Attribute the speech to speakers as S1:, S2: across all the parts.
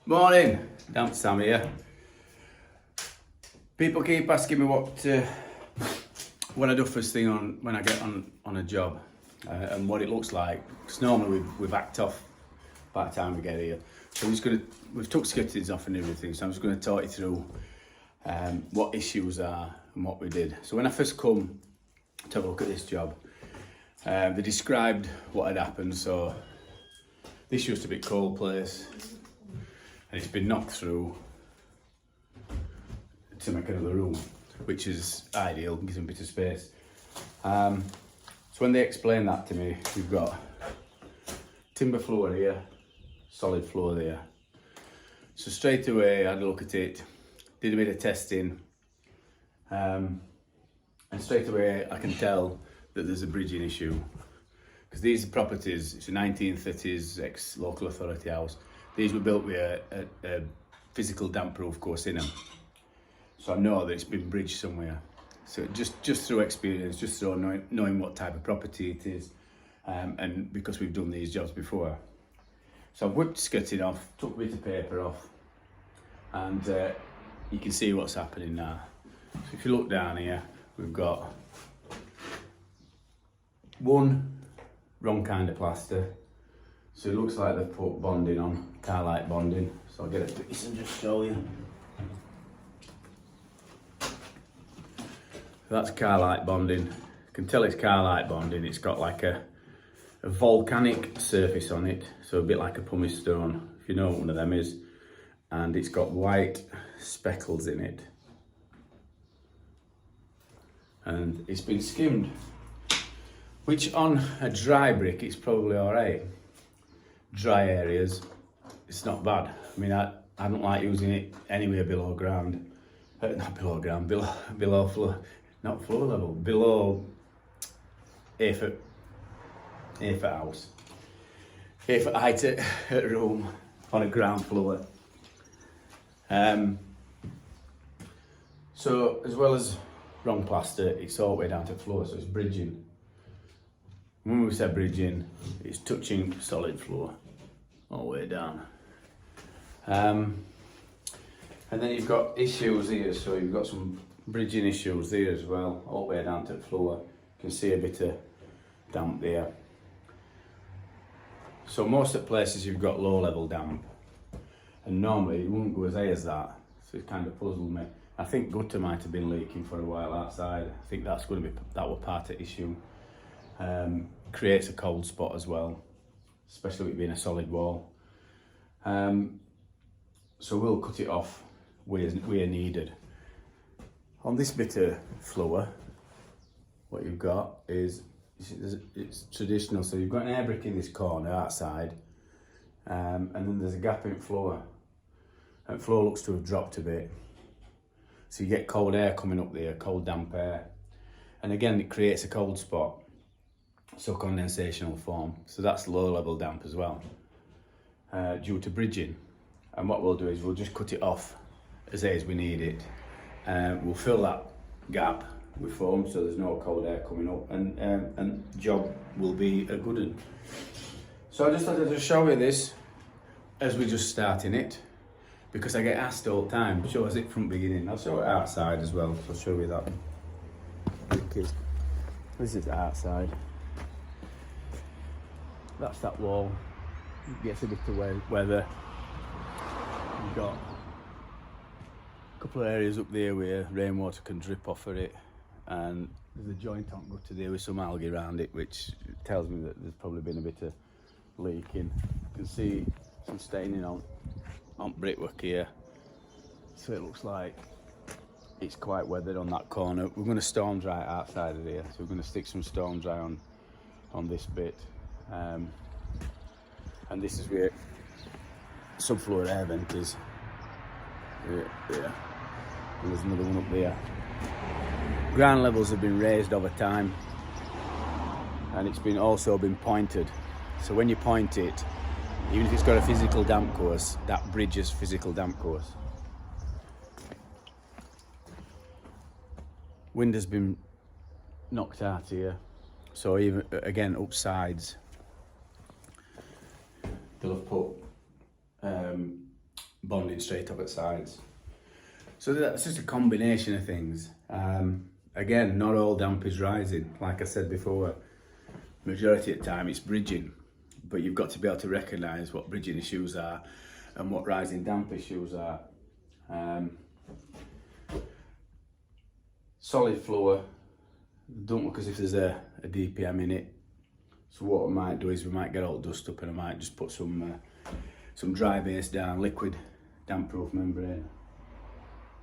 S1: Morning, Damp Sam here. People keep asking me what I do first thing on when I get on a job and what it looks like. Because normally we've backed off by the time we get here. So we've took skittings off and everything. So I'm just going to talk you through what issues are and what we did. So when I first come to have a look at this job, they described what had happened. So this used to be a coal place. And it's been knocked through to make another room, which is ideal, gives them a bit of space. So when they explained that to me, we've got timber floor here, solid floor there. So straight away I had a look at it, did a bit of testing, and straight away I can tell that there's a bridging issue. Because these properties, it's a 1930s ex-local authority house. These were built with a physical damp-proof course in them. So I know that it's been bridged somewhere. So just through experience, just through knowing what type of property it is, and because we've done these jobs before. So I've whipped skirting off, took a bit of paper off, and you can see what's happening now. So if you look down here, we've got one wrong kind of plaster. So it looks like they've put bonding on, Carlite bonding. So I'll get a piece and just show you. That's Carlite bonding. You can tell it's Carlite bonding. It's got like a volcanic surface on it. So a bit like a pumice stone, if you know what one of them is. And it's got white speckles in it. And it's been skimmed. Which on a dry brick, it's probably all right. Dry areas, it's not bad. I mean, I don't like using it anywhere below ground. Not below ground, below floor, not floor level, below 8 foot house. 8 foot height at room on a ground floor. So as well as wrong plaster, it's all the way down to floor, so it's bridging. When we say bridging, it's touching solid floor all the way down. And then you've got issues here, so you've got some bridging issues there as well, all the way down to the floor. You can see a bit of damp there. So most of the places you've got low level damp, and normally it wouldn't go as high as that, so it kind of puzzled me. I think gutter might have been leaking for a while outside. I think that was part of the issue. Creates a cold spot as well, especially with it being a solid wall. So we'll cut it off where needed. On this bit of floor, what you've got is, it's traditional, so you've got an air brick in this corner outside, and then there's a gap in floor. And floor looks to have dropped a bit. So you get cold air coming up there, cold damp air. And again, it creates a cold spot. So condensation will form. So that's low level damp as well, due to bridging. And what we'll do is we'll just cut it off as we need it. We'll fill that gap with foam so there's no cold air coming up, and the job will be a good one. So I just wanted to show you this as we're just starting it, because I get asked all the time, show us it from the beginning. I'll show it outside as well, so I'll show you that. This is outside. That's that wall. It gets a bit of weather. You've got a couple of areas up there where rainwater can drip off of it, and there's a joint on gutter there with some algae around it, which tells me that there's probably been a bit of leaking. You can see some staining on brickwork here, so it looks like it's quite weathered on that corner. We're going to storm dry outside of here, so we're going to stick some storm dry on this bit. And this is where subfloor air vent is. There. And there's another one up there. Ground levels have been raised over time, and it's also been pointed. So when you point it, even if it's got a physical damp course, that bridges physical damp course. Wind has been knocked out here, so even again up sides they'll have put bonding straight up at sides. So that's just a combination of things. Again, not all damp is rising. Like I said before, majority of the time it's bridging, but you've got to be able to recognise what bridging issues are and what rising damp issues are. Solid floor, don't look as if there's a DPM in it. So what I might do is we might get all the dust up, and I might just put some dry base down, liquid damp proof membrane,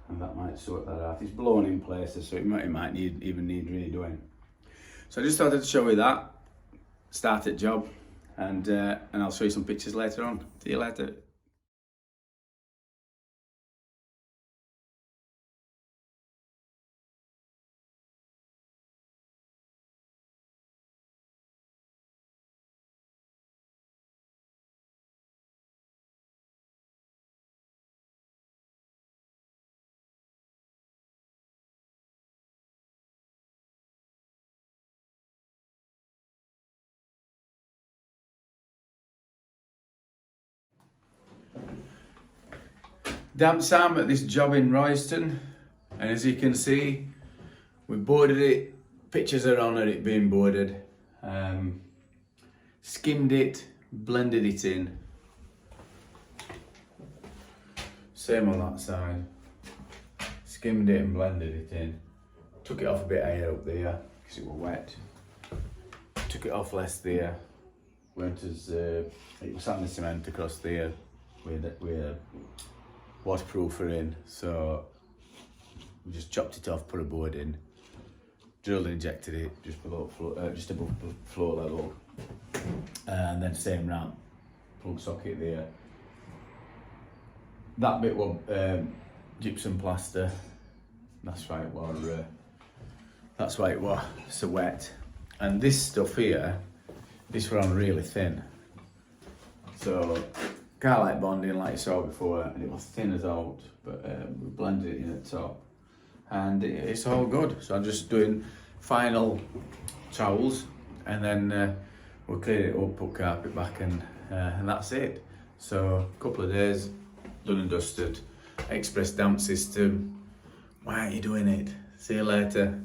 S1: and that might sort that out. It's blown in places, so it might even need redoing. So I just thought I'd show you that started job, and I'll show you some pictures later on. See you later. Damp Sam at this job in Royston, and as you can see, we boarded it. Pictures are on of it being boarded. Skimmed it, blended it in. Same on that side. Skimmed it and blended it in. Took it off a bit of air up there because it was wet. Took it off less there. Went as it was sand and cement across there with waterproofer in, so we just chopped it off, put a board in, drilled and injected it just above floor level, and then same round plug socket there. That bit was gypsum plaster. That's why it was so wet. And this stuff here, this was on really thin. So Carlite bonding, like you saw before, and it was thin as out, but we blended it in at the top, and it's all good. So I'm just doing final trowels, and then we'll clear it up, put carpet back, and that's it. So a couple of days, done and dusted. Express damp system. Why are you doing it? See you later.